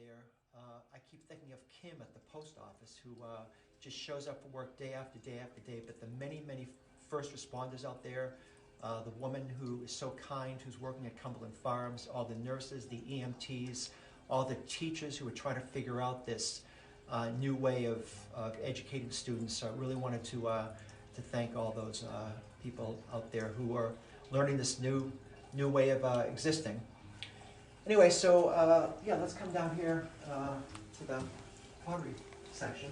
there, I keep thinking of Kim at the post office, who just shows up for work day after day after day, but the many, many first responders out there, the woman who is so kind, who's working at Cumberland Farms, all the nurses, the EMTs, all the teachers who are trying to figure out this new way of educating students. So I really wanted to thank all those people out there who are learning this new way of existing. Anyway, so yeah, let's come down here to the pottery section.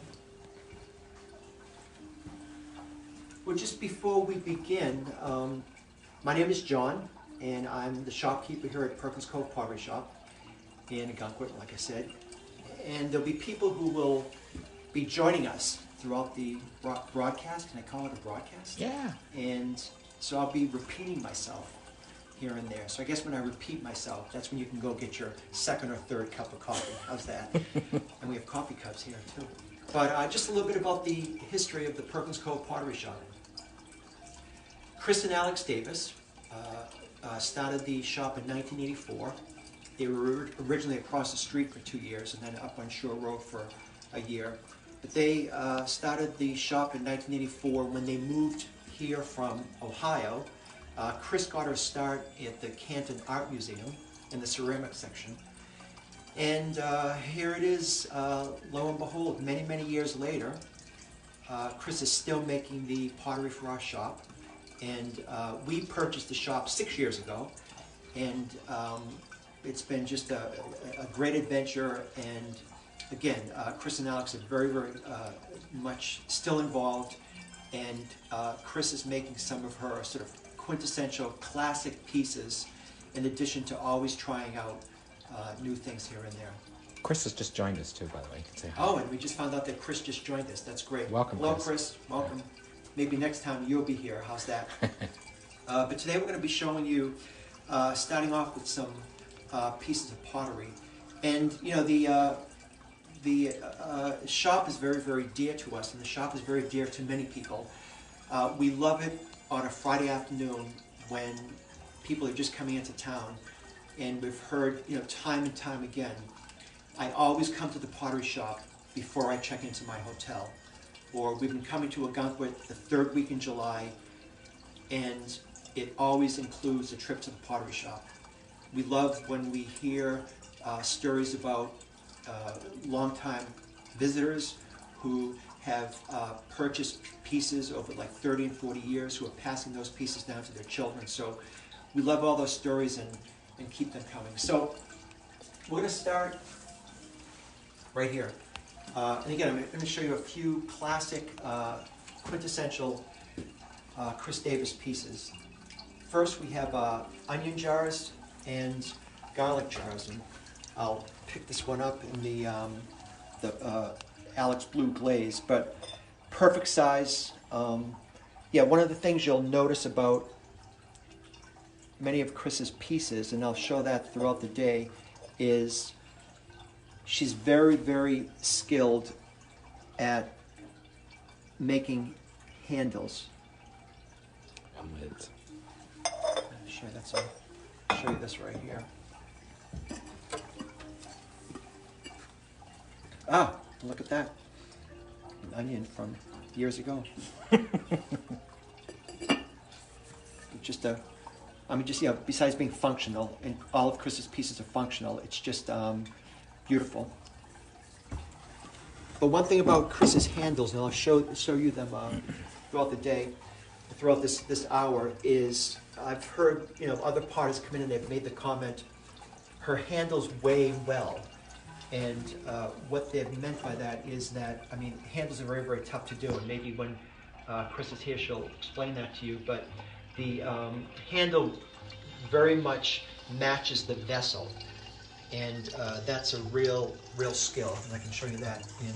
Well, just before we begin, my name is John, and I'm the shopkeeper here at Perkins Cove Pottery Shop in Gunkwit, like I said. And there'll be people who will be joining us throughout the broadcast. Can I call it a broadcast? Yeah. And so I'll be repeating myself here and there. So I guess when I repeat myself, that's when you can go get your second or third cup of coffee. How's that? And we have coffee cups here too. But just a little bit about the history of the Perkins Cove Pottery Shop. Chris and Alex Davis started the shop in 1984. They were originally across the street for 2 years and then up on Shore Road for a year. But they started the shop in 1984 when they moved here from Ohio. Chris got her start at the Canton Art Museum in the ceramic section. And here it is, lo and behold, many, many years later, Chris is still making the pottery for our shop. And we purchased the shop 6 years ago. And it's been just a great adventure. And again, Chris and Alex are very, very much still involved. And Chris is making some of her sort of quintessential classic pieces, in addition to always trying out new things here and there. Chris has just joined us too, by the way. You can say hi. Oh, and we just found out that Chris just joined us. That's great. Welcome, hello, Chris. Chris. Welcome. Yeah. Maybe next time you'll be here. How's that? But today we're going to be showing you, starting off with some pieces of pottery. And you know, the shop is very, very dear to us, and the shop is very dear to many people. We love it on a Friday afternoon when people are just coming into town, and we've heard, you know, time and time again, I always come to the pottery shop before I check into my hotel. Or we've been coming to Gunkwit the third week in July, and it always includes a trip to the pottery shop. We love when we hear stories about longtime visitors who have purchased pieces over like 30 and 40 years, who are passing those pieces down to their children. So we love all those stories and keep them coming. So we're going to start right here. And again, I'm going to show you a few classic, quintessential Chris Davis pieces. First, we have onion jars and garlic jars. And I'll pick this one up in the Alex Blue Glaze, but perfect size. Yeah, one of the things you'll notice about many of Chris's pieces, and I'll show that throughout the day, is she's very, very skilled at making handles. And lids. I'll show you this right here. Ah, look at that. An onion from years ago. Just besides being functional, and all of Chris's pieces are functional, it's just beautiful. But one thing about Chris's handles, and I'll show you them throughout the day, throughout this hour, is I've heard, you know, other potters come in and they've made the comment, her handles weigh well. And what they've meant by that is that, I mean, handles are very, very tough to do, and maybe when Chris is here, she'll explain that to you, but the handle very much matches the vessel, and that's a real skill, and I can show you that in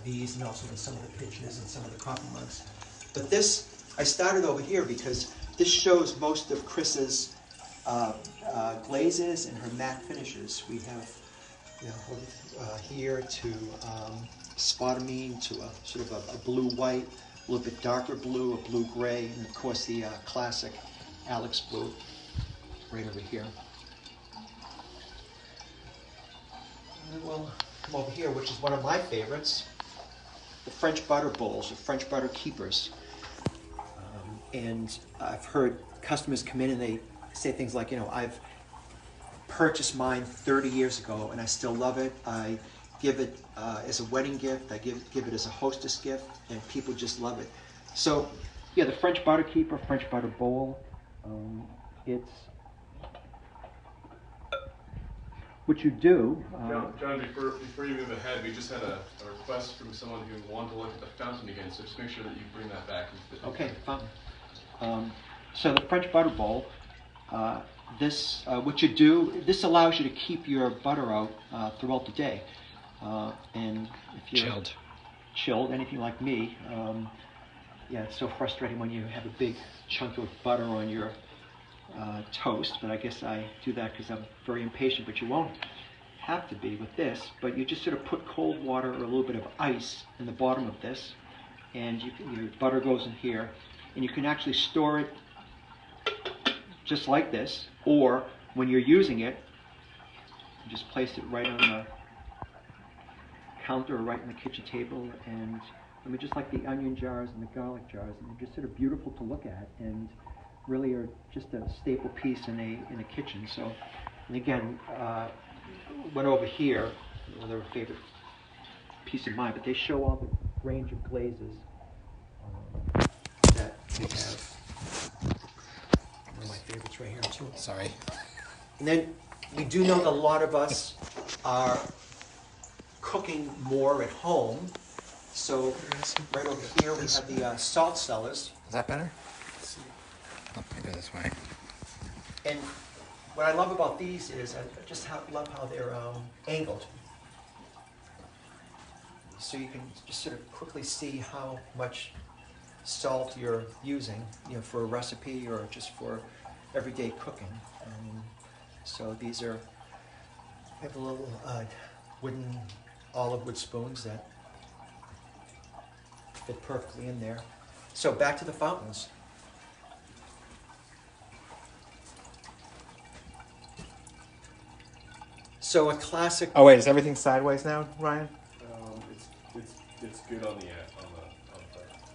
these, and also in some of the pitchers and some of the coffee mugs. But this, I started over here because this shows most of Chris's glazes and her matte finishes. We have, you know, here to spodumene, to a sort of a blue-white, a little bit darker blue, a blue-gray, and of course the classic Alex Blue right over here. we'll come over here, which is one of my favorites, the French butter bowls, or French butter keepers. And I've heard customers come in and they say things like, you know, I've purchased mine 30 years ago and I still love it. I give it as a wedding gift. I give it as a hostess gift, and people just love it. So, yeah, the French butter keeper, French butter bowl. It's what you do. John, before you move ahead, we just had a request from someone who wanted to look at the fountain again, so just make sure that you bring that back. Okay, fountain. So the French butter bowl, what you do, this allows you to keep your butter out throughout the day. And if you're chilled, anything like me, yeah, it's so frustrating when you have a big chunk of butter on your toast, but I guess I do that because I'm very impatient, but you won't have to be with this, but you just sort of put cold water or a little bit of ice in the bottom of this, and your butter goes in here, and you can actually store it just like this, or when you're using it, you just place it right on the counter or right on the kitchen table. And I mean, just like the onion jars and the garlic jars, and they're just sort of beautiful to look at, and really are just a staple piece in a kitchen. So, and again, went over here, another favorite piece of mine, but they show all the range of glazes that we have. One of my favorites right here too. Sorry. And then we do know that a lot of us are cooking more at home. So right over here we have the salt cellars. Is that better? I'll go this way. And what I love about these is I just love how they're angled. So you can just sort of quickly see how much salt you're using, you know, for a recipe or just for everyday cooking. So these are, I have a little wooden olive wood spoons that fit perfectly in there. So back to the fountains. So a classic. Oh wait, is everything sideways now, Ryan? It's good on the side.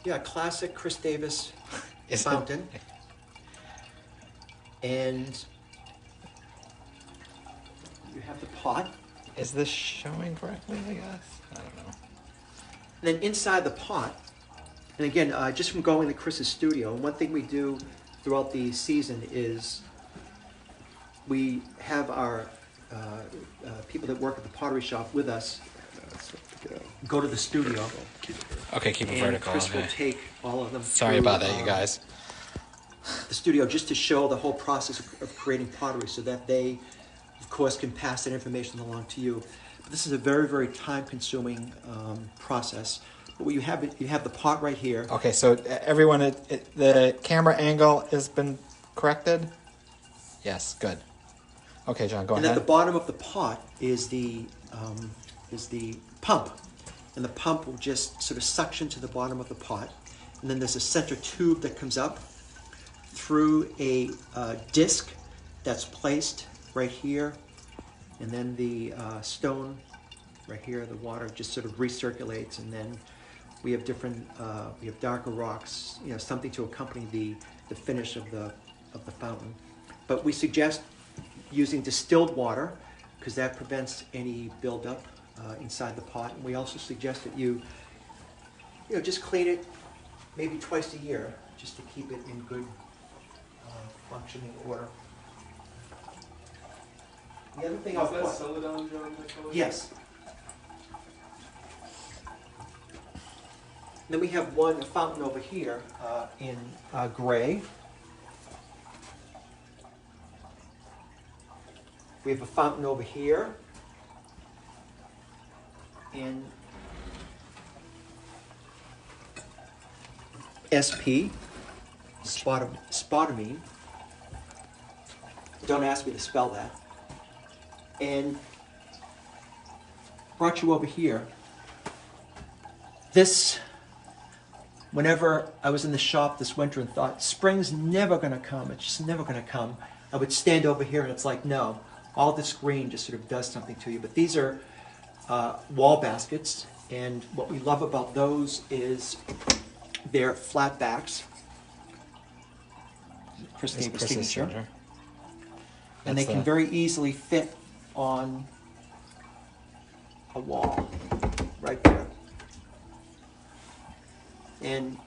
Yeah, classic Chris Davis fountain. And you have the pot. Is this showing correctly, I guess? I don't know. And then inside the pot, and again, just from going to Chris's studio, and one thing we do throughout the season is we have our people that work at the pottery shop with us go to the studio. Okay, keep it and vertical. Chris Okay. will take all of them. Sorry about that, you guys. The studio, just to show the whole process of creating pottery, so that they, of course, can pass that information along to you. But this is a very, very time-consuming process. But what you have the pot right here. Okay, so everyone, the camera angle has been corrected? Yes, good. Okay, John, go ahead. And at the bottom of the pot is the pump. And the pump will just sort of suction to the bottom of the pot. And then there's a center tube that comes up through a disc that's placed right here. And then the stone right here, the water just sort of recirculates. And then we have different, we have darker rocks, you know, something to accompany the finish of the fountain. But we suggest using distilled water because that prevents any buildup inside the pot. And we also suggest that you just clean it maybe twice a year just to keep it in good functioning order. The other thing I'll put. Is that celadon, John? Yes. Then we have a fountain over here in gray. We have a fountain over here in SP, spodumene. Don't ask me to spell that. And brought you over here. This, whenever I was in the shop this winter and thought, spring's never going to come, it's just never going to come, I would stand over here and it's like, no, all this green just sort of does something to you. But these are wall baskets, and what we love about those is their flat backs. Chris This gave a Chris's signature. And That's they can the- very easily fit on a wall right there. And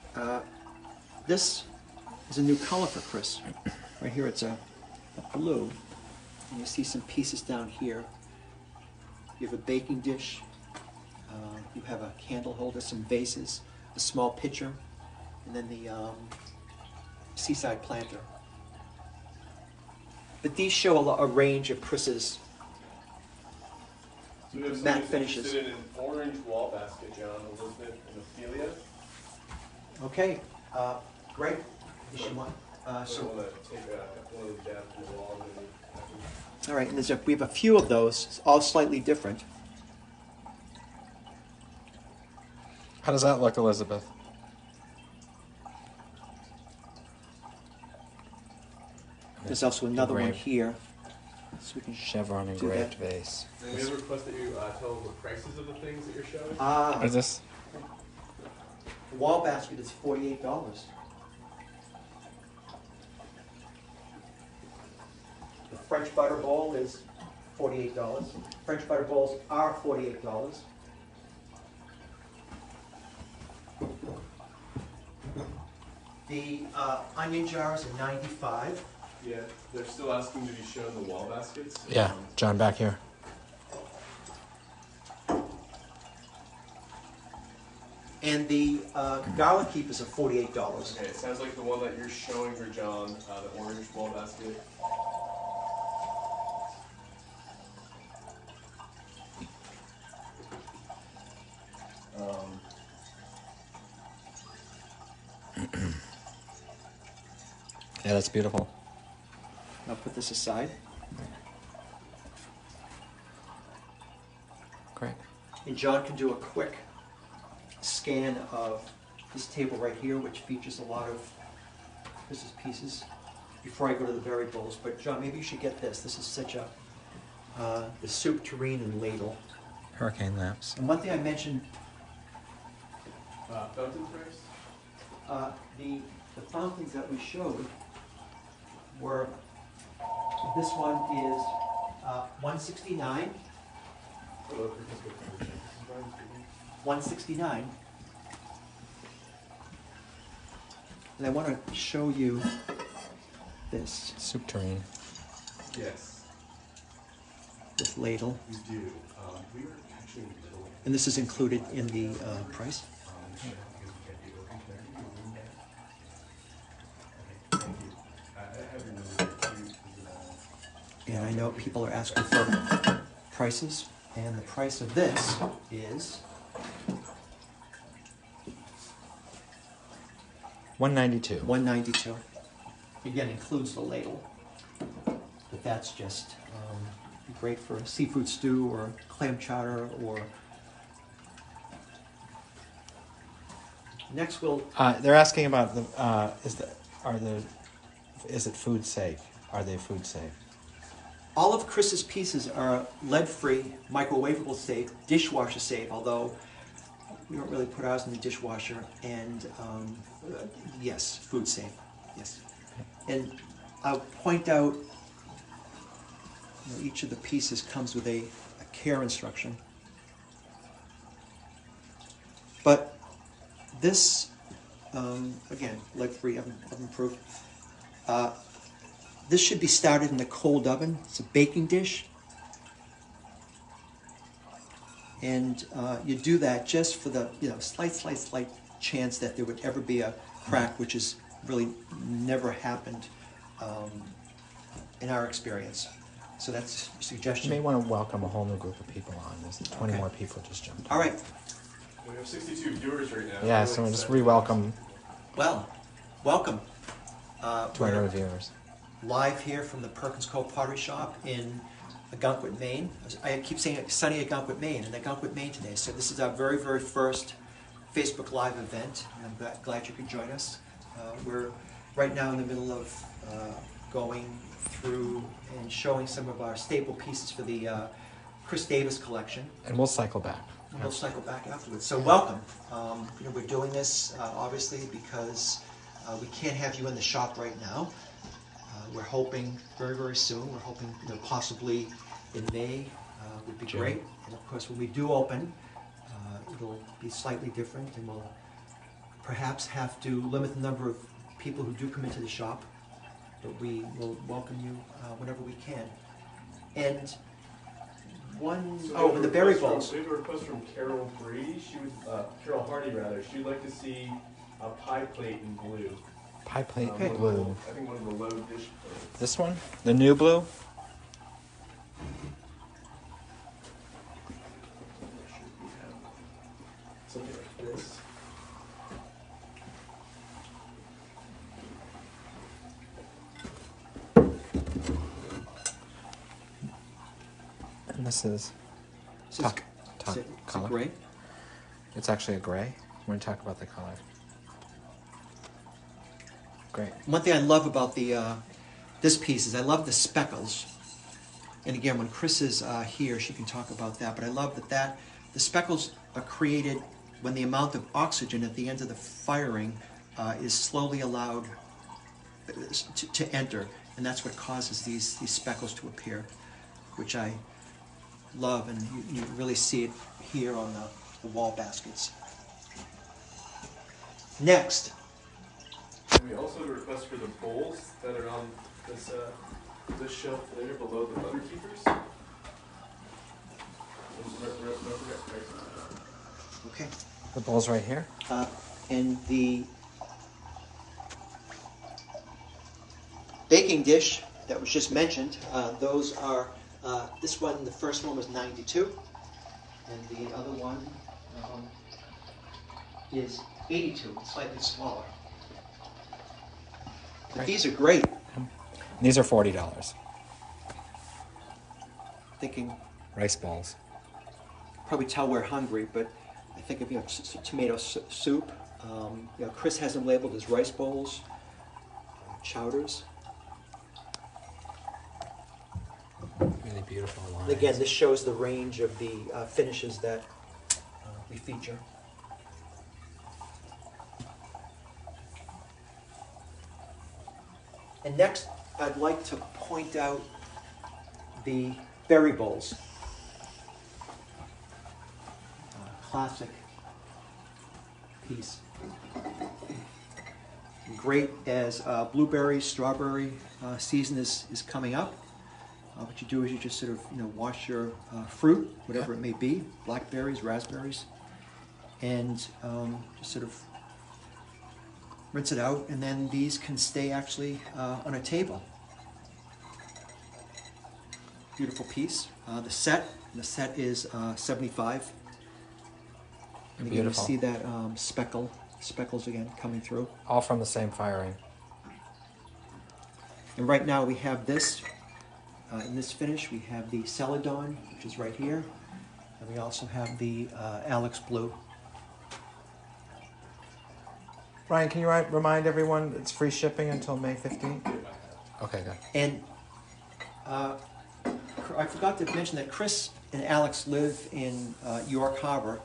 this is a new color for Chris. Right here it's a blue. And you see some pieces down here. You have a baking dish. You have a candle holder, some vases, a small pitcher, and then the seaside planter. But these show a range of Chris's So we have matte somebody finishes. interested in an orange wall basket, John, Elizabeth, and Ophelia. Okay, great. Is she one? So I So, want to take one of these down from the wall. And all right, and we have a few of those, all slightly different. How does that look, Elizabeth? There's also another one Engraved. here. So we can Chevron do engraved that. vase. And we have a request that you tell them the prices of the things that you're showing. What is this? The wall basket is $48. The French butter bowl is $48. French butter bowls are $48. The onion jars are $95. Yeah, they're still asking to be shown the wall baskets. Yeah, John, back here. And the garlic keepers are $48. Okay, it sounds like the one that you're showing her, John, the orange wall basket. Yeah, that's beautiful. I'll put this aside. Great. And John can do a quick scan of this table right here, which features a lot of Chris's pieces, before I go to the berry bowls. But John, maybe you should get this. This is such a, the soup tureen and ladle. Hurricane lamps. And one thing I mentioned, Fountain price? the fountains that we showed were, this one is $169. Hello, Perkins Cove Pottery. This is Brian speaking. $169. And I want to show you this, Soup tureen. Yes, this ladle. we do. We are actually in the middle. And this is included in the price. And I know people are asking for prices, and the price of this is $192. $192. Again, includes the ladle, but that's just great for a seafood stew or clam chowder or. Next, we'll. They're asking about the is it food safe? Are they food safe? All of Chris's pieces are lead-free, microwavable safe, dishwasher safe, although we don't really put ours in the dishwasher, and yes, food safe, yes. And I'll point out, each of the pieces comes with a care instruction. But this, again, lead-free, oven-proof. This should be started in a cold oven. It's a baking dish. And you do that just for the slight chance that there would ever be a crack, which has really never happened in our experience. So that's a You suggestion. may want to welcome a whole new group of people on. There's 20 Okay. more people just jumped. All right. We have 62 viewers right now. Yeah, We're so really we'll just excited. re-welcome Well, welcome. to our We're new viewers. live here from the Perkins Cove Pottery Shop in Algonquin, Maine. I keep saying it's sunny Algonquin, Maine, and Algonquin, Maine today. So this is our very, very first Facebook Live event, and I'm glad you could join us. We're right now in the middle of going through and showing some of our staple pieces for the Chris Davis collection. And we'll cycle back. And we'll cycle back afterwards. So welcome. We're doing this obviously because we can't have you in the shop right now. We're hoping very, very soon. We're hoping possibly in May would be June. great. And of course, when we do open, it'll be slightly different, and we'll perhaps have to limit the number of people who do come into the shop. But we will welcome you whenever we can. And and the berry balls. We have a request from Carol Brady. Carol Hardy rather. She'd like to see a pie plate in blue. Pie plate Okay. blue. I think one of the low dish plates. This one? The new blue? Something like this. And this is This is- top is it color. gray? It's actually a gray. We're going to talk about the color. Great. One thing I love about this piece is I love the speckles. And again, when Chris is here, she can talk about that. But I love that the speckles are created when the amount of oxygen at the end of the firing is slowly allowed to enter, and that's what causes these speckles to appear, which I love, and you really see it here on the wall baskets. Next. And we also had a request for the bowls that are on this shelf there below the butter keepers. Okay. The bowl's right here. And the baking dish that was just mentioned, those are, this one, the first one was 92, and the other one is 82, slightly smaller. But Right. these are great. These are $40. Thinking, Rice balls. probably tell we're hungry, but I think of tomato soup. Chris has them labeled as rice bowls, chowders. Really beautiful lines. And again, this shows the range of the finishes that we feature. And next, I'd like to point out the berry bowls. Classic piece. Great as blueberry, strawberry season is coming up. What you do is you just sort of wash your fruit, whatever it may be, blackberries, raspberries, and just sort of rinse it out, and then these can stay actually on a table. Beautiful piece. The set is 75. And again, you Beautiful. see that speckles again coming through. All from the same firing. And right now we have this. In this finish, we have the Celadon, which is right here, and we also have the Alex Blue. Ryan, can you remind everyone it's free shipping until May 15th? Okay, good. And I forgot to mention that Chris and Alex live in York Harbor,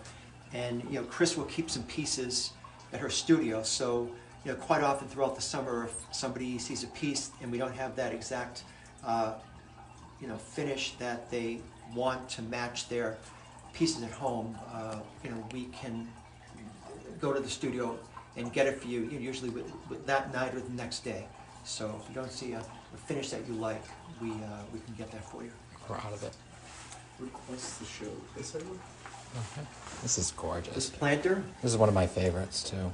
and Chris will keep some pieces at her studio. So quite often throughout the summer, if somebody sees a piece and we don't have that exact finish that they want to match their pieces at home, we can go to the studio and get it for you, usually with that night or the next day. So if you don't see a finish that you like, we can get that for you. We're out of it. What's the show? This one? Okay. This is gorgeous. This planter, This is one of my favorites too.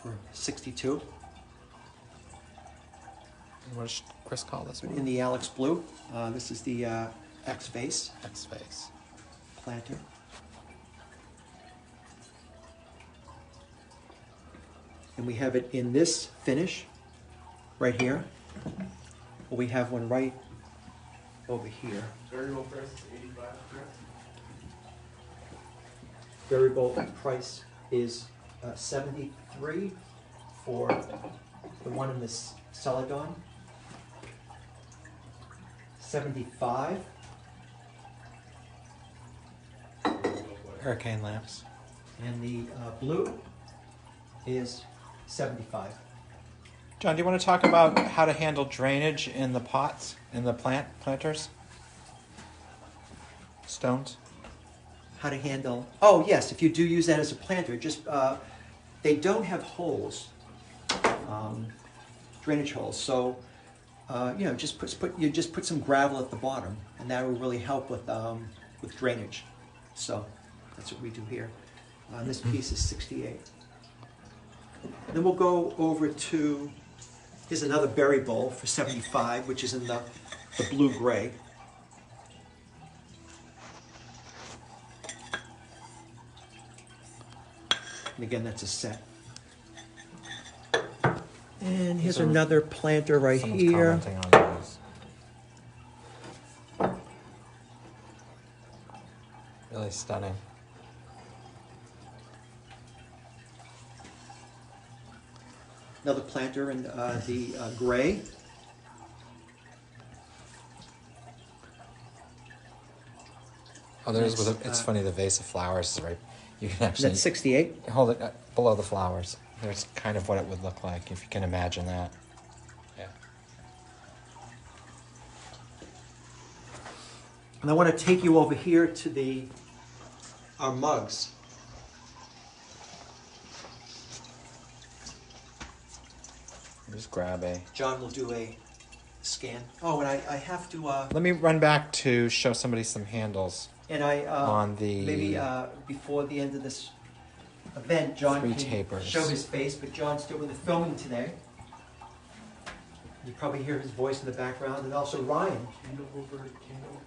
for 62 And what does Chris call this in one? the Alex Blue. This is the X-Vase X-Face. planter. And we have it in this finish right here. We have one right over here. Variable price is 85, correct? Variable price is 73 for the one in this Celadon. $75. Hurricane lamps. And the blue is $75. John, do you want to talk about how to handle drainage in the pots, in the planters? Stones? How to handle, oh yes, if you do use that as a planter, just, they don't have holes, drainage holes, so, just put some gravel at the bottom, and that will really help with drainage. So, that's what we do here. This piece is 68. Then we'll go over to, here's another berry bowl for 75, which is in the blue-gray. And again, that's a set. And here's another planter right Someone's here. commenting on those. Really stunning. Another planter in the gray. Oh, there's That's, it's funny. The vase of flowers is right. You can actually That's 68. hold it below the flowers. There's kind of what it would look like if you can imagine that. Yeah. And I want to take you over here to our mugs. Just grab a. John will do a scan. Oh, and I have to. Let me run back to show somebody some handles. And I on the maybe before the end of this event, John three can tapers. show his face, but John's still with the filming today. You probably hear his voice in the background, and also Ryan. Candle over candle.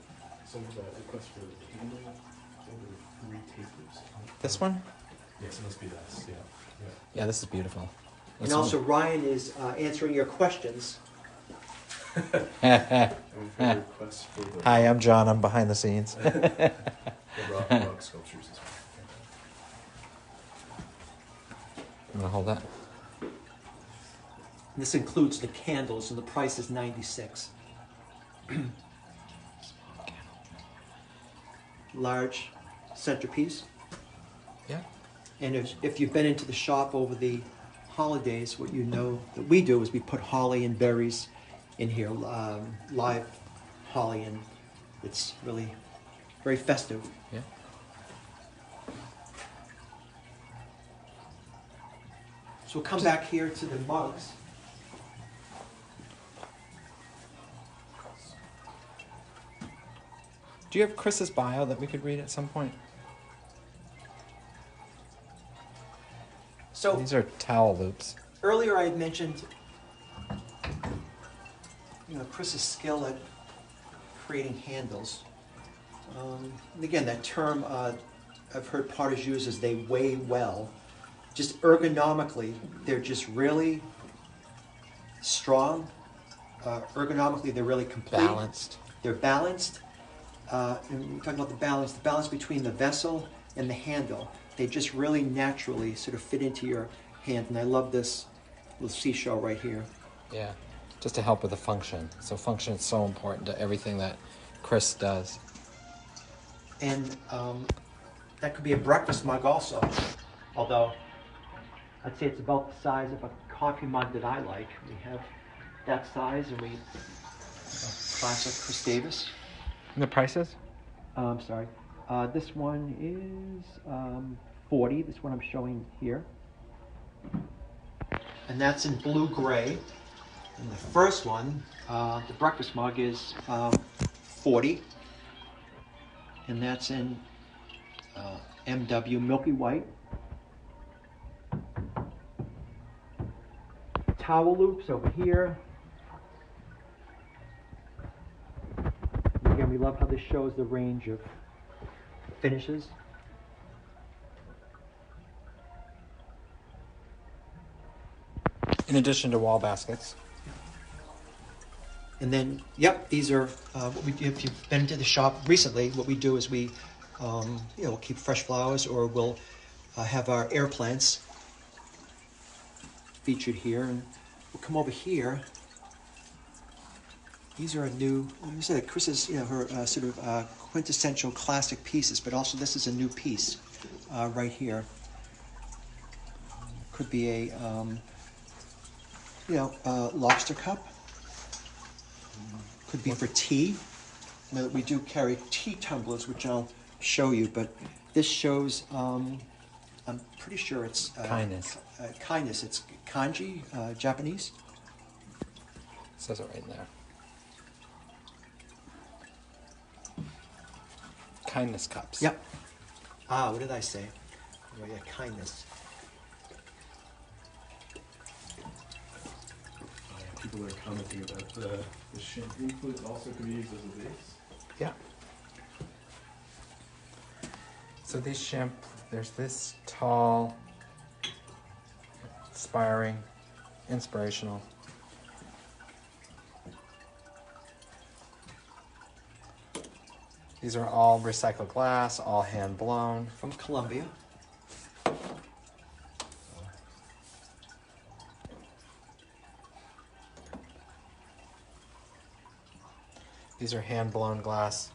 Some of the request for the candle over 3 tapers. This one? Yes, it must be this. Yeah. Yeah, this is beautiful. And also Ryan is answering your questions. Hi, Requests for the I'm John. I'm behind the scenes. rock sculptures as well. I'm gonna hold that. This includes the candles, and the price is $96. Large centerpiece. Yeah. And if you've been into the shop over the holidays, what you know that we do is we put holly and berries in here, live holly, and it's really very festive. Yeah. So we'll come back here to the mugs. Do you have Chris's bio that we could read at some point? So These are towel loops. earlier I had mentioned, Chris's skill at creating handles. And again, that term I've heard potters use is they weigh well. Just ergonomically, they're just really strong. Ergonomically, they're really complete. Balanced. They're balanced. And we're talking about the balance between the vessel and the handle. They just really naturally sort of fit into your hand. And I love this little seashell right here. Yeah. Just to help with the function. So function is so important to everything that Chris does. And that could be a breakfast mug also. Although, I'd say it's about the size of a coffee mug that I like. We have that size, and classic Chris Davis. And the prices? Sorry. This one is $40. This one I'm showing here. And that's in blue-gray. And the first one, the breakfast mug, is $40. And that's in MW Milky White. Towel loops over here. And again, we love how this shows the range of finishes. In addition to wall baskets. And then, yep, these are what we do. If you've been to the shop recently, what we do is we, we'll keep fresh flowers, or we'll have our air plants featured here. And we'll come over here. These are Chris's, her sort of quintessential classic pieces, but also this is a new piece right here. Could be a, lobster cup. Could be for tea. Now, we do carry tea tumblers, which I'll show you, but this shows, I'm pretty sure it's... Kindness. Kindness. It's kanji, Japanese. It says it right there. Kindness cups. Yep. What did I say? Oh, yeah, kindness. People are commenting about the champagne flute also can be used as a vase. Yeah. So these there's this tall, inspiring, inspirational. These are all recycled glass, all hand blown. From Colombia. These are hand blown glass,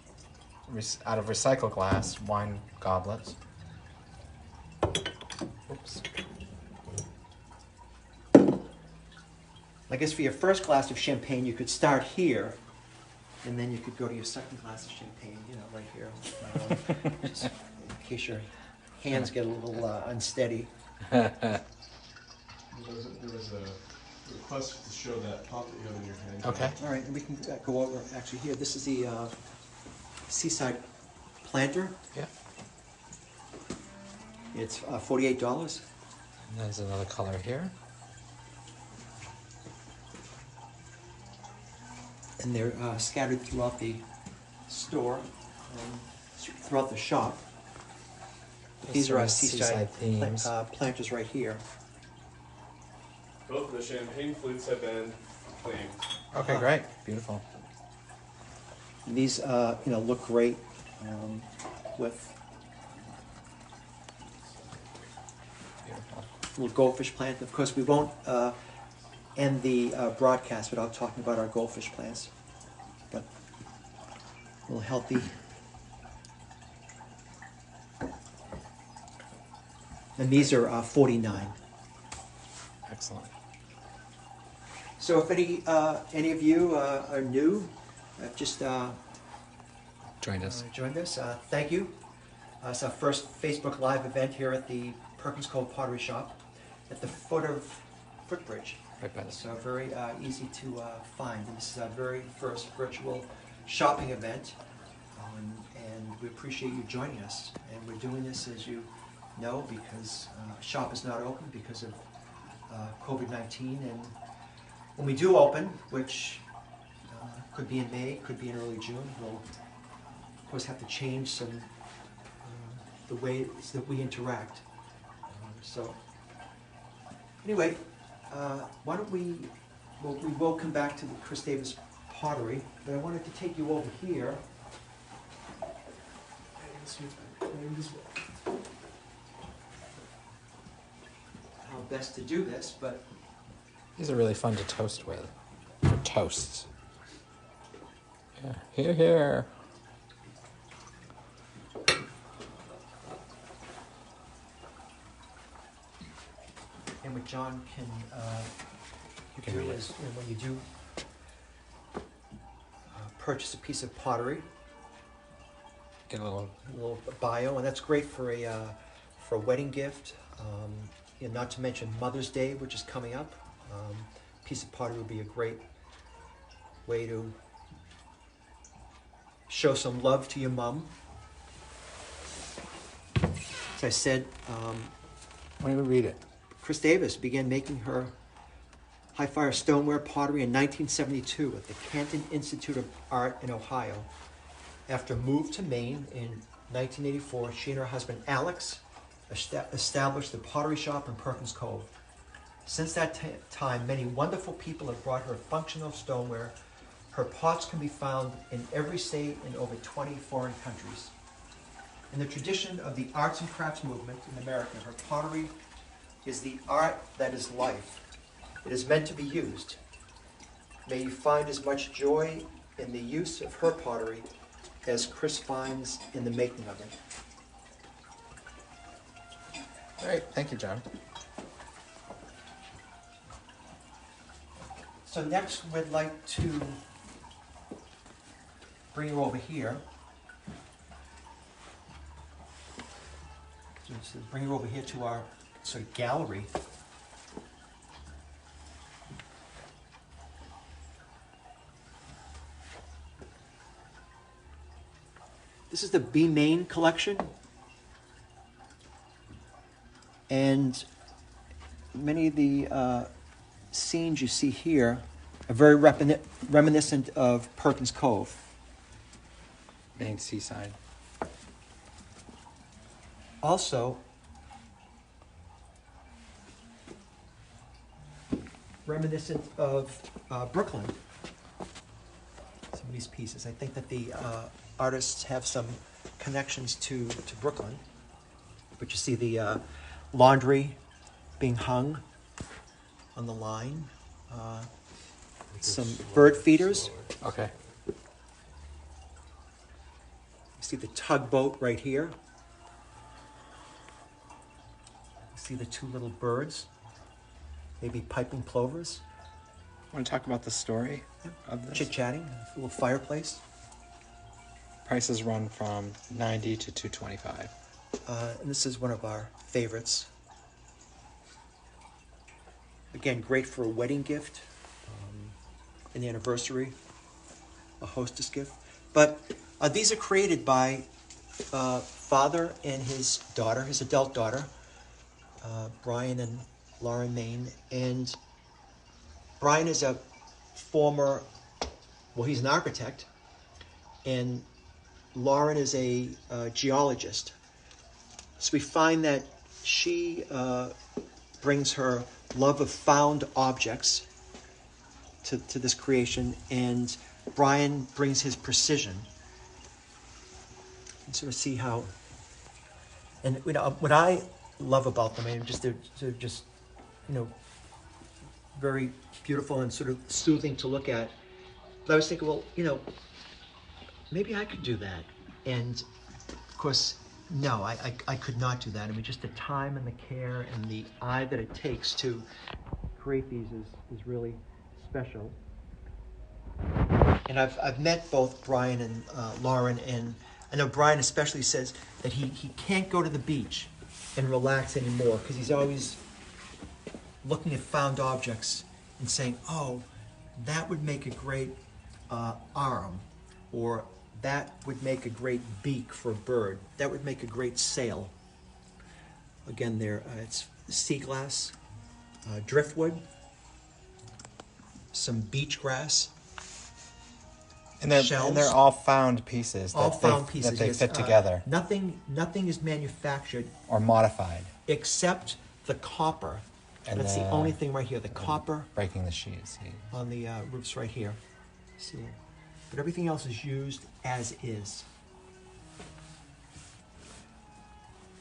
out of recycled glass, wine goblets. Oops. I guess for your first glass of champagne, you could start here, and then you could go to your second glass of champagne, right here. Just in case your hands get a little unsteady. There was a request to show that pot that you have in your hand. Okay. All right, and we can go over, actually here, this is the Seaside Planter. Yeah. It's $48. And there's another color here. And they're scattered throughout the store, throughout the shop. These are our Seaside themes. planters right here. Both of the champagne flutes have been cleaned. Okay, great. Beautiful. And these, look great with Beautiful. little goldfish plant. Of course, we won't end the broadcast without talking about our goldfish plants. But a little healthy. And these are $49. Excellent. So if any of you are new, just Joined us. joined us, thank you. It's our first Facebook Live event here at the Perkins Cove Pottery Shop at the foot of Footbridge. Right by the So very easy to find. And this is our very first virtual shopping event, and we appreciate you joining us. And we're doing this, as you know, because shop is not open because of COVID-19. And when we do open, which could be in May, could be in early June, we'll of course have to change some the ways that we interact. So anyway, why don't we will come back to the Chris Davis pottery, but I wanted to take you over here. How best to do this, but These are really fun to toast with. For toasts. Yeah. Here, here. and what John can can do read it. is when you do purchase a piece of pottery, Get a little. bio, and that's great for a wedding gift. And not to mention Mother's Day, which is coming up. Piece of pottery would be a great way to show some love to your mom. As I said, Why don't we read it? Chris Davis began making her high-fire stoneware pottery in 1972 at the Canton Institute of Art in Ohio. After a move to Maine in 1984, she and her husband Alex established the pottery shop in Perkins Cove. Since that time, many wonderful people have brought her functional stoneware. Her pots can be found in every state in over 20 foreign countries. In the tradition of the arts and crafts movement in America, her pottery is the art that is life. It is meant to be used. May you find as much joy in the use of her pottery as Chris finds in the making of it. All right, thank you, John. So next we'd like to bring you over here. So bring you over here to our sort of gallery. This is the B Main collection. And many of the scenes you see here are very reminiscent of Perkins Cove. Main seaside. Also, reminiscent of Brooklyn. Some of these pieces. I think that the artists have some connections to Brooklyn. But you see the laundry being hung on the line. Some bird feeders. Okay. You see the tugboat right here. You see the two little birds, maybe piping plovers. Want to talk about the story of this? Chit-chatting, a little fireplace. Prices run from $90 to $225. And this is one of our favorites. Again, great for a wedding gift, an anniversary, a hostess gift. But these are created by father and his daughter, his adult daughter, Brian and Lauren Main. And Brian is a former, well, he's an architect, and Lauren is a geologist. So we find that she brings her love of found objects to this creation, and Brian brings his precision. And sort of see how, and you know, what I love about them, and just they're just, you know, very beautiful and sort of soothing to look at. But I was thinking, well, you know, maybe I could do that. And of course, no, I could not do that. I mean, just the time and the care and the eye that it takes to create these is really special. And I've met both Brian and Lauren, and I know Brian especially says that he can't go to the beach and relax anymore because he's always looking at found objects and saying, oh, that would make a great arm, or that would make a great beak for a bird. That would make a great sail. Again, there it's sea glass, driftwood, some beach grass, And they're shells. all found pieces. All found pieces that they yes. fit together Nothing is manufactured or modified. except the copper. And That's the only thing right here. The copper Breaking the sheets. on the roofs right here. See, but everything else is used as is.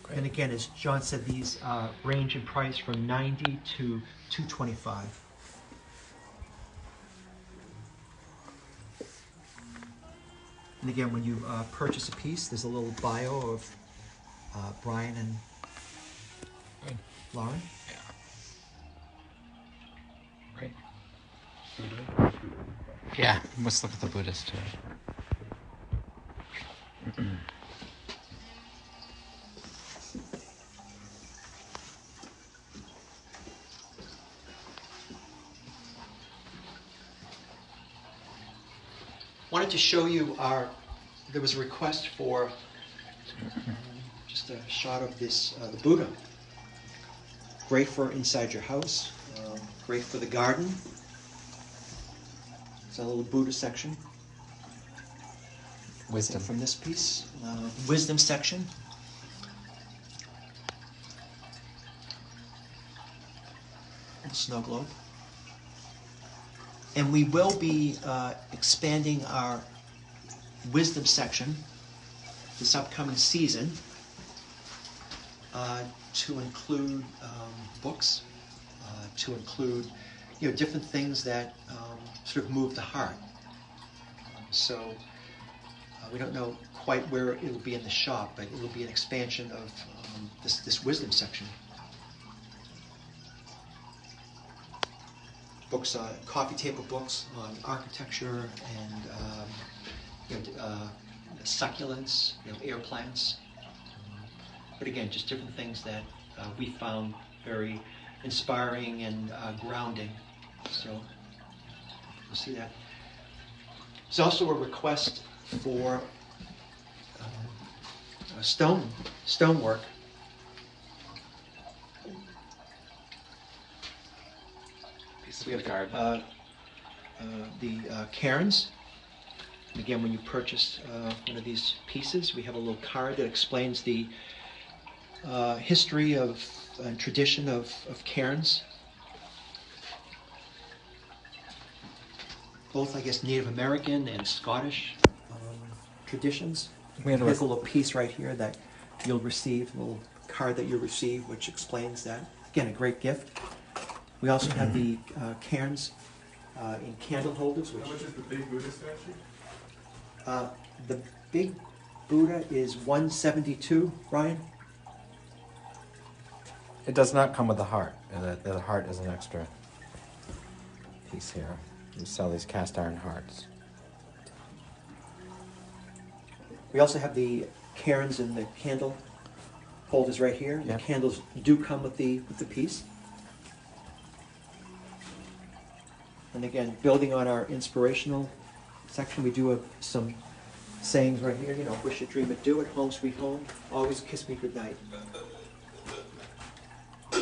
Great. And again, as John said, these range in price from $90 to $225. And again, when you purchase a piece, there's a little bio of Brian and Good. Lauren. Great. Yeah, let's look at the Buddhist too. Wanted to show you there was a request for just a shot of this, the Buddha. Great for inside your house, great for the garden. It's a little Buddha section. Wisdom. From this piece, wisdom section. And snow globe. And we will be expanding our wisdom section this upcoming season to include books, to include different things that sort of move the heart. So we don't know quite where it'll be in the shop, but it'll be an expansion of this wisdom section. Books, coffee table books on architecture and succulents, air plants. But again, just different things that we found very inspiring and grounding. So you'll see that. There's also a request for stonework. We have the cairns. And again, when you purchase one of these pieces, we have a little card that explains the history of and tradition of cairns. Both, I guess, Native American and Scottish traditions. There's a little piece right here that you'll receive, a little card that you'll receive, which explains that. Again, a great gift. We also have the cairns in candle holders. How much is the big Buddha statue? The big Buddha is $172, Ryan. It does not come with the heart. The heart is an extra piece here. We sell these cast iron hearts. We also have the cairns and the candle holders right here. Yep. The candles do come with the piece. And again, building on our inspirational section, we do have some sayings right here. Wish it, dream it, do it. Home sweet home. Always kiss me goodnight.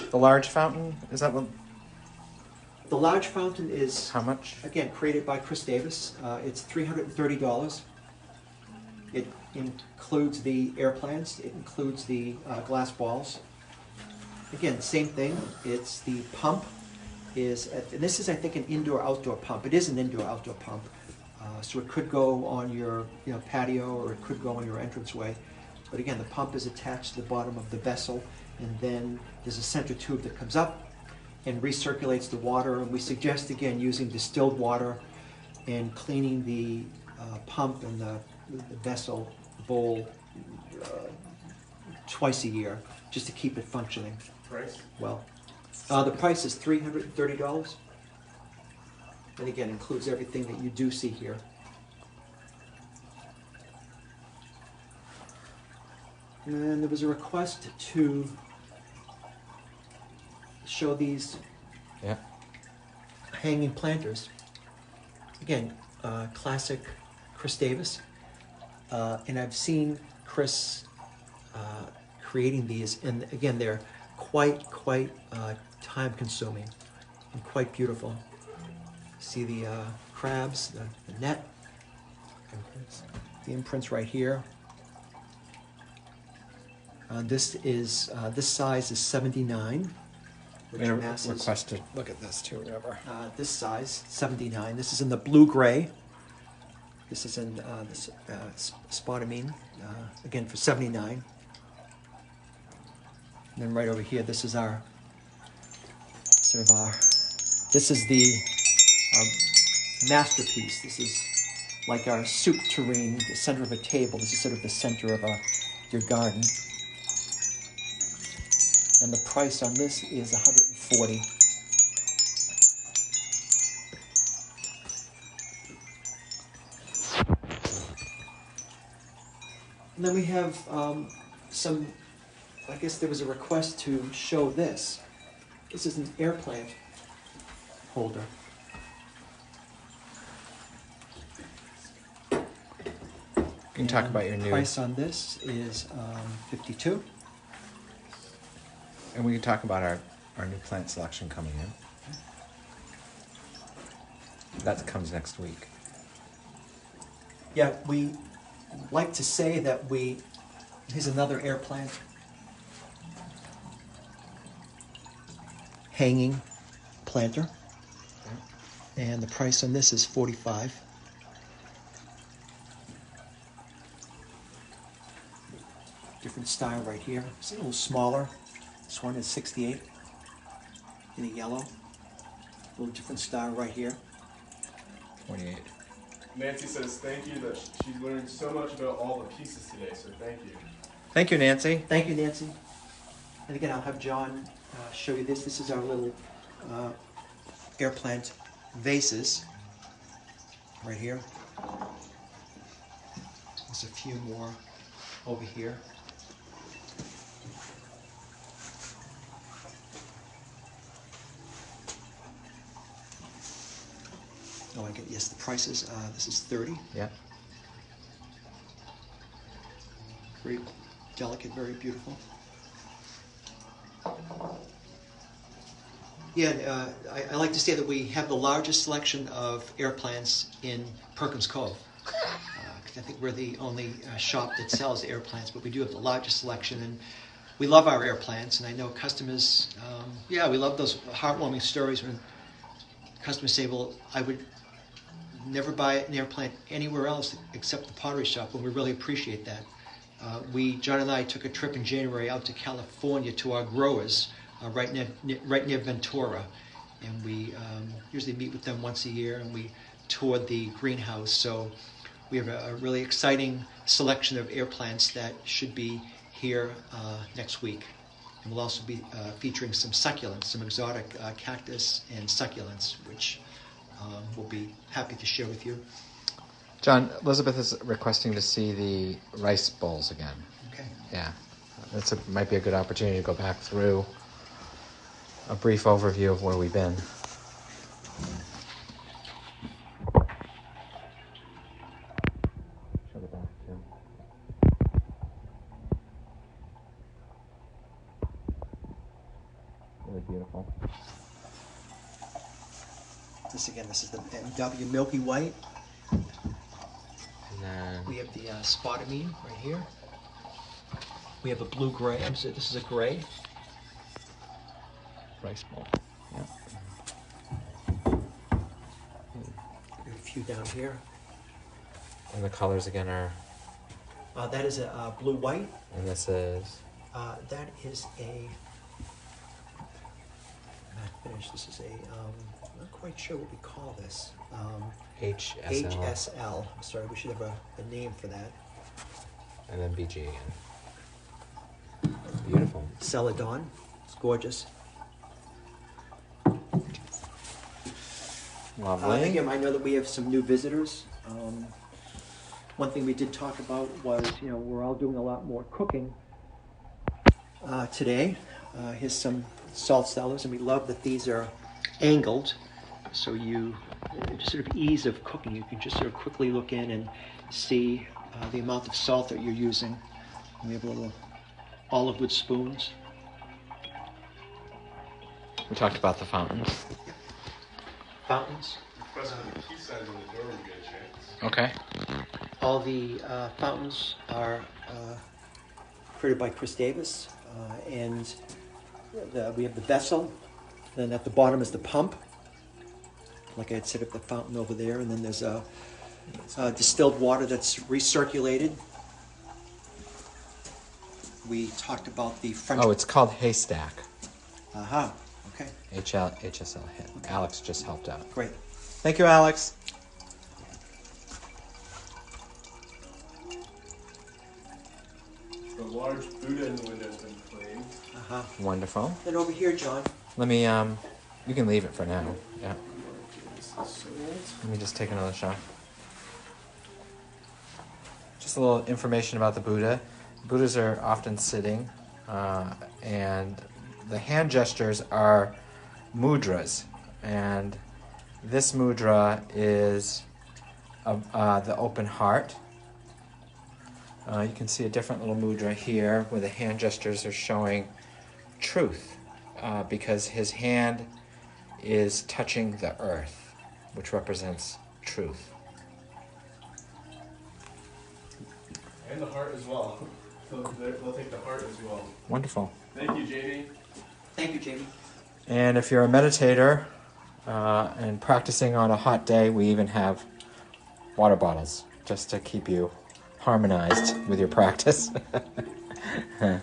The large fountain, is that one? The large fountain is, How much? again, created by Chris Davis. It's $330. It includes the air plants. It includes the glass balls. Again, same thing. It's the pump. And this is, I think, an indoor-outdoor pump. It is an indoor-outdoor pump. So it could go on your patio, or it could go on your entranceway. But again, the pump is attached to the bottom of the vessel, and then there's a center tube that comes up and recirculates the water. And we suggest, again, using distilled water and cleaning the pump and the vessel bowl twice a year, just to keep it functioning Price? well. The price is $330. And again, includes everything that you do see here. And there was a request to show these hanging planters. Again, classic Chris Davis. And I've seen Chris creating these, and again, they're quite time consuming and quite beautiful. See the crabs, the net, the imprints right here. This size is 79. We had a request to look at this too, remember? This size, 79. This is in the blue-gray. This is in this spodumene, again for 79. And then right over here, this is our this is the masterpiece. This is like our soup tureen, the center of a table. This is sort of the center of your garden. And the price on this is $140. And then we have some, I guess there was a request to show this. This is an air plant holder. You can talk about your new... Price on this is $52. And we can talk about our new plant selection coming in. That comes next week. Yeah, we like to say that here's another air plant hanging planter. And the price on this is $45. Different style right here. It's a little smaller. This one is 68 in a yellow. little different style right here. 28. Nancy says thank you that she's learned so much about all the pieces today, so thank you. Thank you, Nancy. Thank you, Nancy. And again, I'll have John show you this. This is our little air plant vases right here. There's a few more over here. Oh, I get, yes, the prices. This is 30. Yeah. Very delicate, very beautiful. Yeah, I like to say that we have the largest selection of air plants in Perkins Cove. 'Cause I think we're the only shop that sells air plants, but we do have the largest selection, and we love our air plants. And I know customers, yeah, we love those heartwarming stories when customers say, well, I would never buy an air plant anywhere else except the pottery shop, and we really appreciate that. John and I took a trip in January out to California to our growers right near Ventura, and we usually meet with them once a year, and we toured the greenhouse. So we have a really exciting selection of air plants that should be here next week, and we'll also be featuring some succulents, some exotic cactus and succulents, which we'll be happy to share with you. John, Elizabeth is requesting to see the rice bowls again. Okay. Yeah, might be a good opportunity to go back through a brief overview of where we've been. Show the back too. Really beautiful. This is the MW Milky White. And then We have the spodumene right here. We have a blue gray. This is a gray. rice bowl. Yeah. We have a few down here. And the colors again are, That is a blue white. and this is, That is a. Not finished. This is a. I'm not quite sure what we call this. HSL. HSL. I'm sorry. We should have a name for that. And then BG again. Beautiful. Celadon. It's gorgeous. Lovely. Again, I know that we have some new visitors. One thing we did talk about was, we're all doing a lot more cooking today. Here's some salt cellars, and we love that these are angled, so just sort of ease of cooking. You can just sort of quickly look in and see the amount of salt that you're using. And we have little olive wood spoons. We talked about the fountains. Fountains. Request for the key signs on the door when you get a chance. Okay. All the fountains are created by Chris Davis, and we have the vessel. Then at the bottom is the pump. Like I had set up the fountain over there, and then there's a distilled water that's recirculated. We talked about the French. Oh, it's called Haystack. Aha. Okay. HSL. Alex just helped out. Great. Thank you, Alex. The large Buddha in the window has been cleaned. Aha. Wonderful. Then over here, John. Let me, you can leave it for now. Yeah. This is sold. Let me just take another shot. Just a little information about the Buddha. Buddhas are often sitting, and the hand gestures are mudras. And this mudra is the open heart. You can see a different little mudra here where the hand gestures are showing truth, because his hand is touching the earth, which represents truth. And the heart as well. They'll take the heart as well. Wonderful. Thank you, Jamie. Thank you, Jamie. And if you're a meditator and practicing on a hot day, we even have water bottles just to keep you harmonized with your practice. And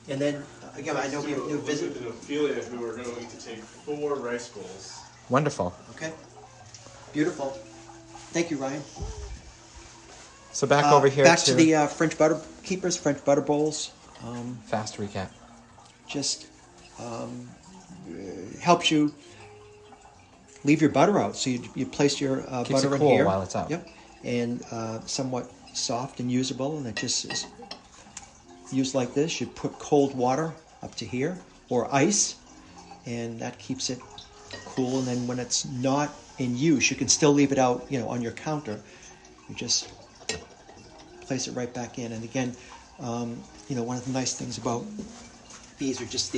then again, I know we have a new visit. With Ophelia, who are going to take 4 rice bowls. Wonderful. Okay. Beautiful. Thank you, Ryan. So back over here back to the French butter keepers, French butter bowls. fast recap. Just helps you leave your butter out. So you place your Keeps butter it in cool here. while it's out. Yep. And somewhat soft and usable, and it just is used like this. You put cold water up to here, or ice, and that keeps it cool. And then when it's not in use, you can still leave it out, on your counter. You just place it right back in. And again, one of the nice things about these are just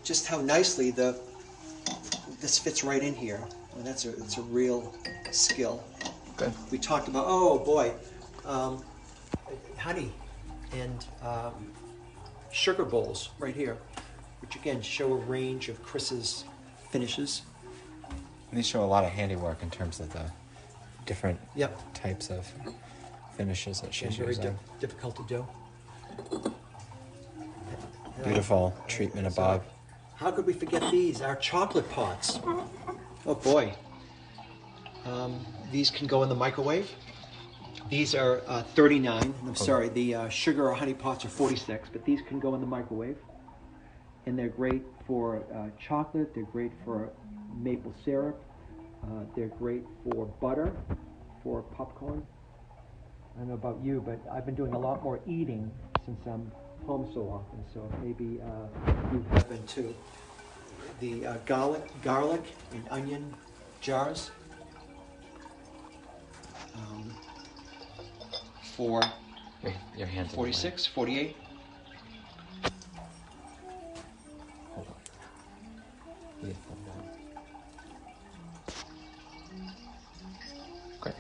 just how nicely this fits right in here. And it's a real skill. Good. We talked about, honey and sugar bowls right here, which again show a range of Chris's finishes. And these show a lot of handiwork in terms of the different Yep. types of finishes that she's Very using. difficult to do. Beautiful treatment above. How could we forget these? Our chocolate pots. Oh boy. These can go in the microwave. These are 39. I'm sorry, the sugar or honey pots are 46, but these can go in the microwave. And they're great for chocolate. They're great for maple syrup. They're great for butter, for popcorn. I don't know about you, but I've been doing a lot more eating since I'm home so often, so maybe you have been too. The garlic and onion jars for Your hands in the way. 46, 48. Hold on. Yeah, hold on. Great.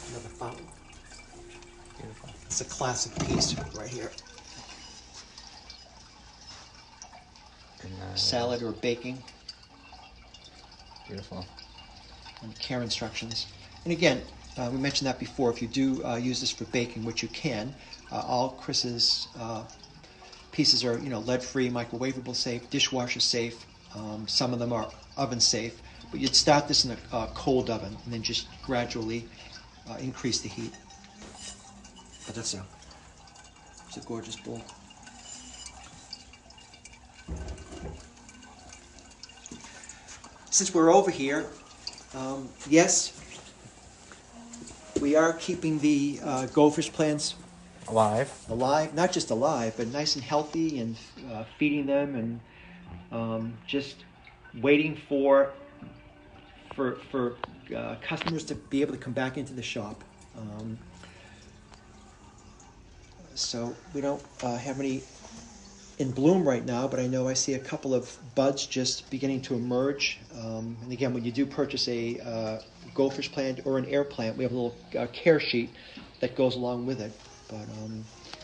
Another fountain. Beautiful. It's a classic piece right here. And, Salad or baking. Beautiful. And care instructions. And again, we mentioned that before. If you do use this for baking, which you can, all Chris's pieces are lead-free, microwavable safe, dishwasher safe. Some of them are oven safe. But you'd start this in a cold oven and then just gradually increase the heat. But it's a gorgeous bowl. Since we're over here, yes, we are keeping the goldfish plants alive. Not just alive, but nice and healthy, and feeding them, and just waiting for customers to be able to come back into the shop. So we don't have any in bloom right now, but I know I see a couple of buds just beginning to emerge. And again, when you do purchase a goldfish plant or an air plant, we have a little care sheet that goes along with it. But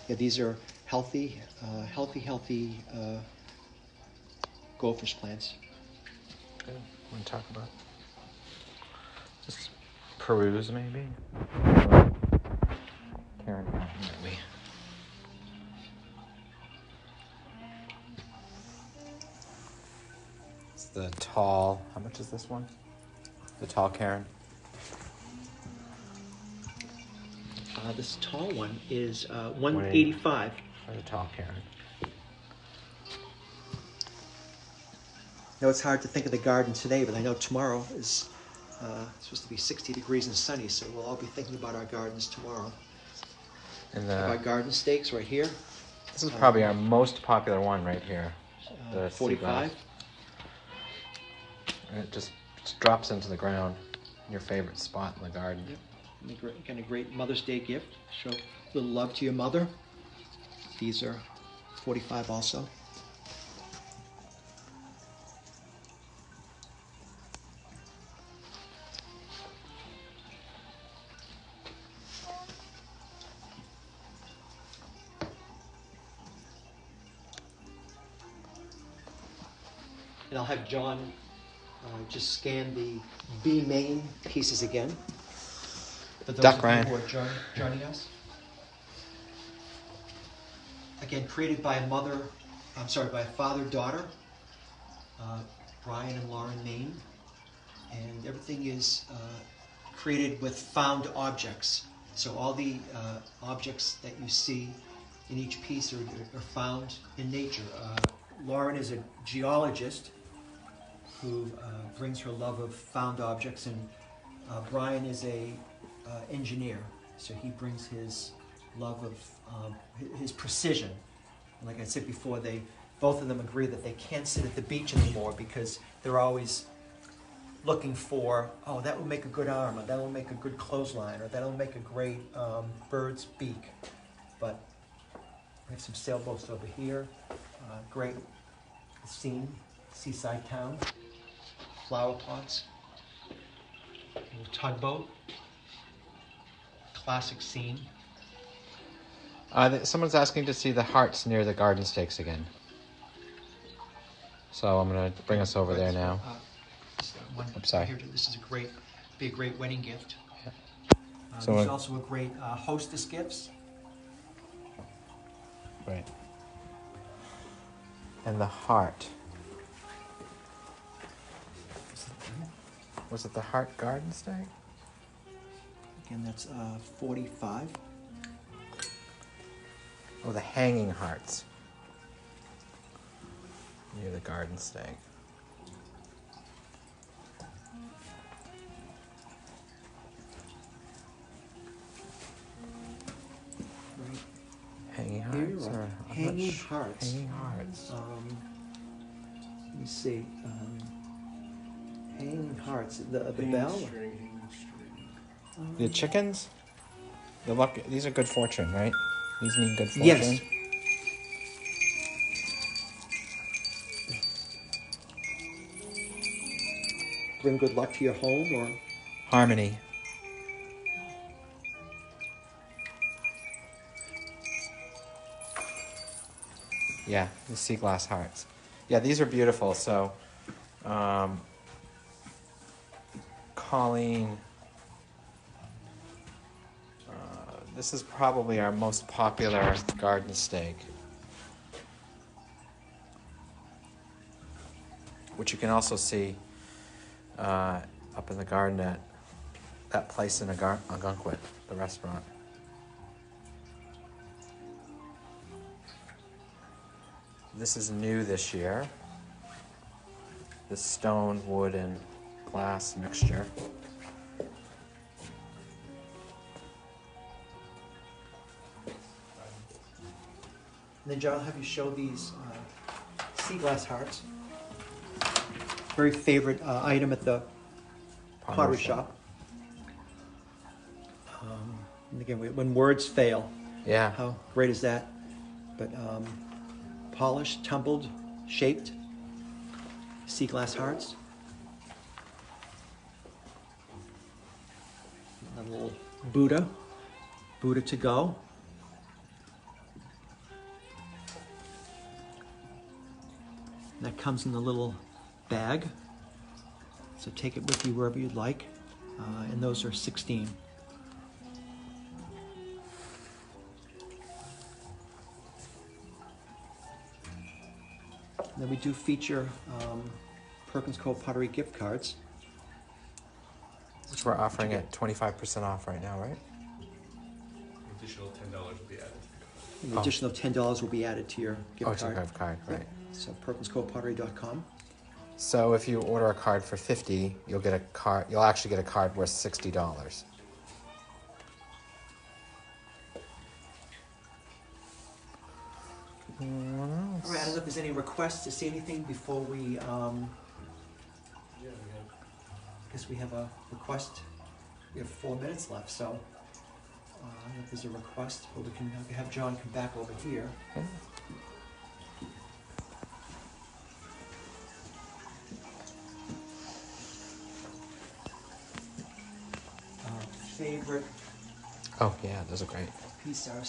yeah, these are healthy goldfish plants. Good. Want to talk about just peruse maybe? Karen, maybe. It's the tall. How much is this one? The tall Karen. This tall one is $185. Or the tall Karen. I know it's hard to think of the garden today, but I know tomorrow is supposed to be 60 degrees and sunny, so we'll all be thinking about our gardens tomorrow. And Our garden stakes right here. this is probably our most popular one right here. The 45. And it just drops into the ground. Your favorite spot in the garden. Yep. And a great Mother's Day gift. Show a little love to your mother. These are 45 also. And I'll have John just scan the B main pieces again. for those Duck of Ryan. you who are joining us. Again, created by a father-daughter, Brian and Lauren Main, and everything is created with found objects. So all the objects that you see in each piece are found in nature. Lauren is a geologist who brings her love of found objects, and Brian is a engineer, so he brings his love of his precision. And like I said before, both of them agree that they can't sit at the beach anymore because they're always looking for, oh, that will make a good arm, or that will make a good clothesline, or that will make a great bird's beak. But we have some sailboats over here, great scene, seaside town, flower pots, a little tugboat, classic scene. Someone's asking to see the hearts near the garden stakes again. So I'm going to bring us over there now. I'm sorry. Here, this is be a great wedding gift. Yeah. There's also a great hostess gifts. Right. And the heart. Was it the heart garden stake? Again, that's 45. Oh, the hanging hearts near the garden stake. Right. Hanging Here hearts? you are. Or, I'm Hanging not hearts. Hanging hearts. Let me see. Hanging hearts. The Hanging bell. string, hanging string. The chickens? The luck. These are good fortune, right? These mean good fortune. Yes. Bring good luck to your home, or Harmony. Yeah, the sea glass hearts. Yeah, these are beautiful. So, Colleen, this is probably our most popular garden stake, which you can also see up in the garden at that place in Algonquin, the restaurant. This is new this year. This stone, wood, and glass mixture. And then John, I'll have you show these sea glass hearts. Very favorite item at the pottery shop. And again, when words fail, Yeah. how great is that? But polished, tumbled, shaped sea glass hearts. A little Buddha to go. And that comes in a little bag, so take it with you wherever you'd like. And those are 16. Then we do feature Perkins Cove Pottery gift cards. Which we're offering at 25% off right now, right? An additional $10 will be added to the card. An additional $10 will be added to your gift It's a card. gift card, right. So PerkinsCovePottery.com. So if you order a card for $50, you'll get a card. You'll actually get a card worth $60. All right, I don't know if there's any requests to see anything before we, Yeah, we have. I guess we have a request. We have 4 minutes left, so I don't know if there's a request, but we can have John come back over here. Okay. Favorite Oh yeah, those are great. piece are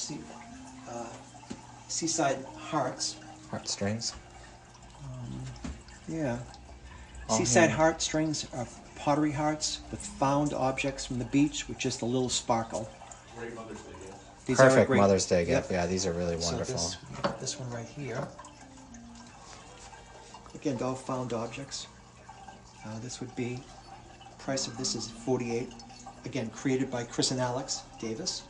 seaside hearts. Heartstrings. Yeah. Oh, Seaside yeah. heartstrings are pottery hearts with found objects from the beach with just a little sparkle. Great Mother's Day gift. These are a Perfect great- Mother's Day Yep. gift. Yeah, these are really wonderful. So we got this one right here. Again, all found objects. This would be, price of this is $48. Again, created by Chris and Alex Davis.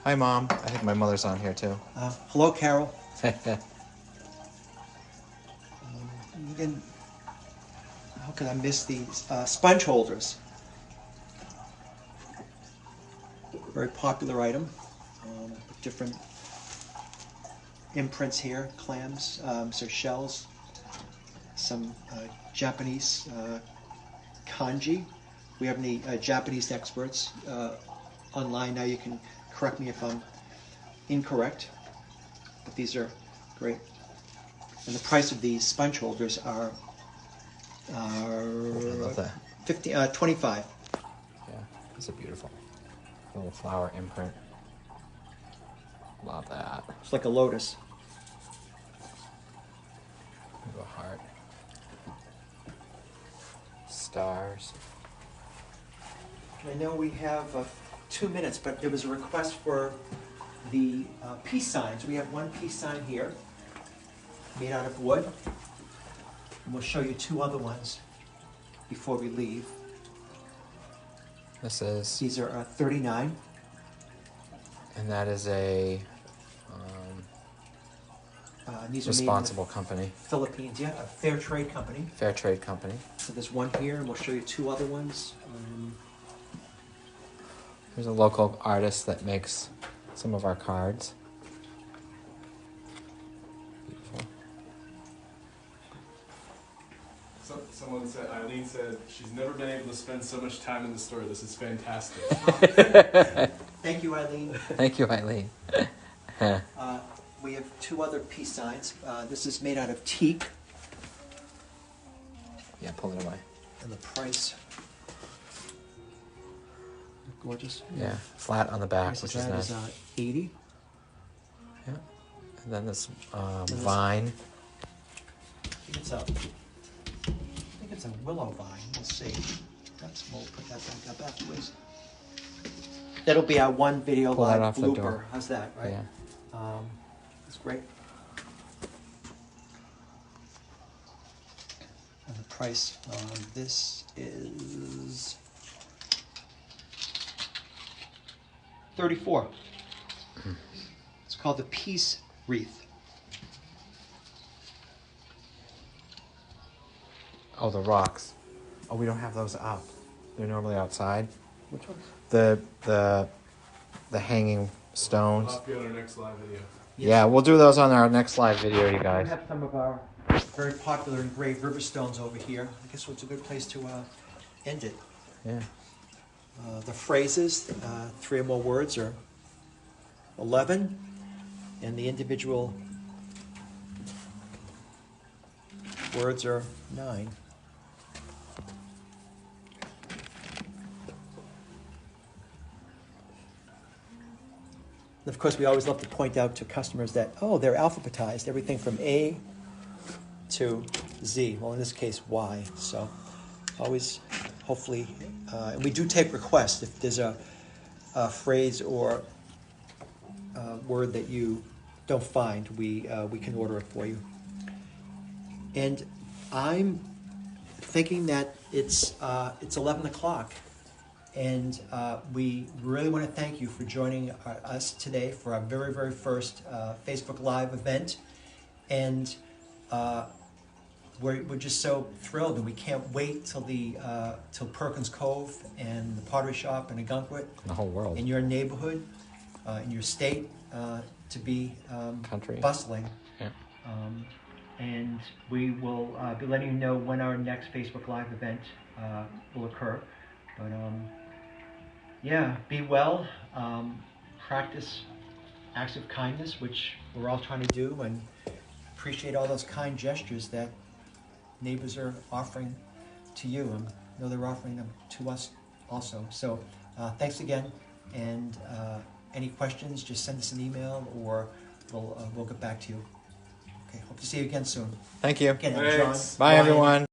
Hi, Mom. I think my mother's on here too. Hello, Carol. Again, how could I miss these? Sponge holders. Very popular item. With different imprints here, clams, so shells, some Japanese kanji. We have any Japanese experts online now. You can correct me if I'm incorrect, but these are great. And the price of these sponge holders are I love that. 25. Yeah, these are beautiful. Little flower imprint. Love that. It's like a lotus. Little heart. Stars. I know we have 2 minutes, but there was a request for the peace signs. We have one peace sign here, made out of wood. And we'll show you 2 other ones before we leave. This is, These are $39. and that is a These are responsible made in company, the Philippines. Yeah, a fair trade company. fair trade company. So there's one here, and we'll show you 2 other ones. There's a local artist that makes some of our cards. Beautiful. Someone said, Eileen said, she's never been able to spend so much time in the store. This is fantastic. Thank you, Eileen. Thank you, Eileen. We have 2 other peace signs. This is made out of teak, Yeah, pull it away. and the price. Gorgeous. Yeah, flat on the back, Price which of is that nice. is $80. Yeah, and then this this- vine. I think it's a willow vine. We'll see. We'll put that back, please. That'll be our one video Pull that live off the blooper. door. How's that, right? Yeah. It's great. And the price on this is $34. It's called the Peace Wreath. Oh, the rocks. Oh, we don't have those up. They're normally outside. Which one? The hanging stones. I'll be on our next live video. Yeah, we'll do those on our next live video, you We guys. have some of our very popular engraved river stones over here. I guess it's a good place to end it. Yeah. The phrases, 3 or more words, are 11, and the individual words are 9. And of course, we always love to point out to customers that, oh, they're alphabetized, everything from A to Z. Well, in this case, Y. So always, hopefully, and we do take requests if there's a phrase or word that you don't find, we can order it for you. And I'm thinking that it's 11 o'clock, and we really want to thank you for joining us today for our very, very first Facebook Live event. And we're just so thrilled, and we can't wait till Perkins Cove and the Pottery Shop in Agunquit, The whole world. in your neighborhood, in your state, to be Country. bustling. Yeah. And we will be letting you know when our next Facebook Live event will occur. But yeah, be well, practice acts of kindness, which we're all trying to do, and appreciate all those kind gestures that neighbors are offering to you. And I know they're offering them to us also. So thanks again, and any questions, just send us an email, or we'll get back to you. Okay, hope to see you again soon. Thank you. Again, I'm John. Thanks. Bye, Ryan. everyone.